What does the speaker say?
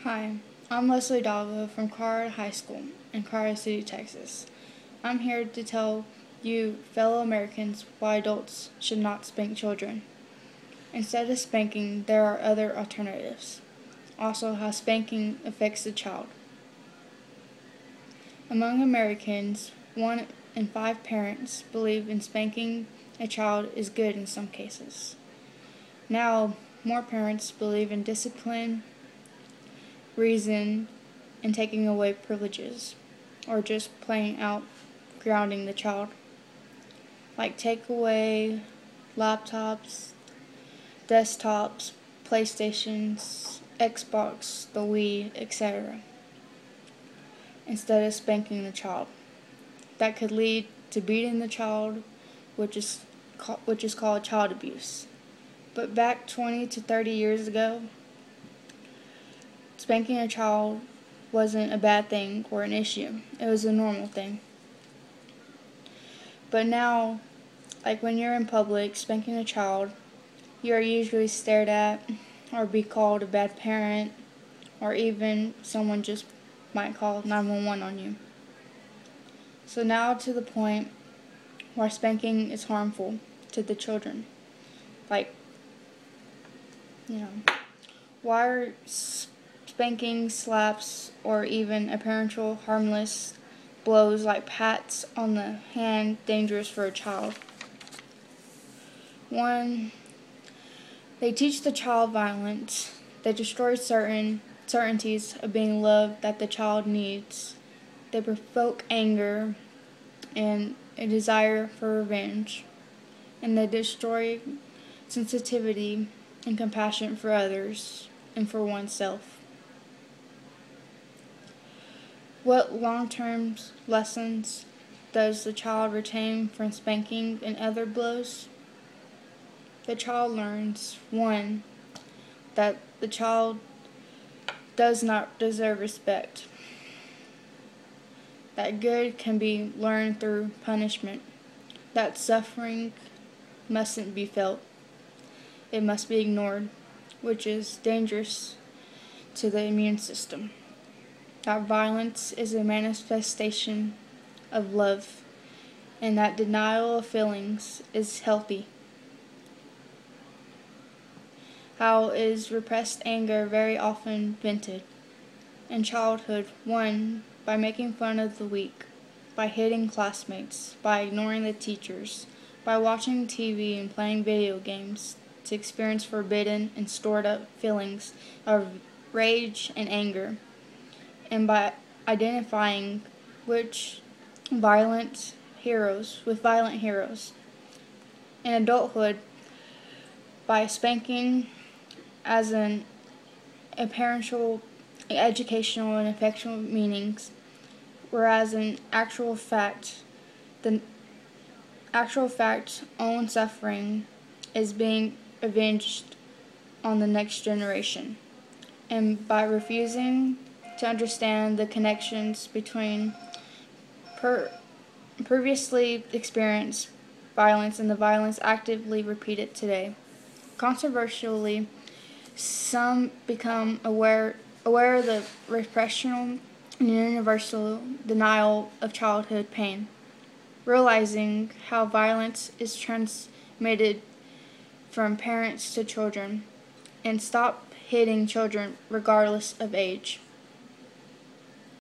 Hi, I'm Leslie Dava from Colorado High School in Colorado City, Texas. I'm here to tell you, fellow Americans, why adults should not spank children. Instead of spanking, there are other alternatives. Also, how spanking affects the child. Among Americans, 1 in 5 parents believe in spanking a child is good in some cases. Now, more parents believe in discipline, reason, and taking away privileges, or just plain out grounding the child. Like take away laptops, desktops, PlayStations, Xbox, the Wii, etc., instead of spanking the child. That could lead to beating the child, which is called child abuse. But back 20 to 30 years ago, spanking a child wasn't a bad thing or an issue. It was a normal thing. But now, like when you're in public spanking a child, you are usually stared at or be called a bad parent, or even someone just might call 911 on you. So now to the point where spanking is harmful to the children. Like, why are spanking, slaps, or even apparently harmless blows like pats on the hand dangerous for a child? 1. They teach the child violence. They destroy certainties of being loved that the child needs. They provoke anger and a desire for revenge. And they destroy sensitivity and compassion for others and for oneself. What long-term lessons does the child retain from spanking and other blows? The child learns, 1, that the child does not deserve respect, that good can be learned through punishment, that suffering mustn't be felt, it must be ignored, which is dangerous to the immune system, that violence is a manifestation of love, and that denial of feelings is healthy. How is repressed anger very often vented? In childhood, 1, by making fun of the weak, by hitting classmates, by ignoring the teachers, by watching TV and playing video games to experience forbidden and stored up feelings of rage and anger, and by identifying with violent heroes. In adulthood, by spanking as an apparential, educational, and affectional meanings, whereas in actual fact, own suffering is being avenged on the next generation, and by refusing to understand the connections between previously experienced violence and the violence actively repeated today. Controversially, some become aware of the repression and universal denial of childhood pain, realizing how violence is transmitted from parents to children, and stop hitting children regardless of age.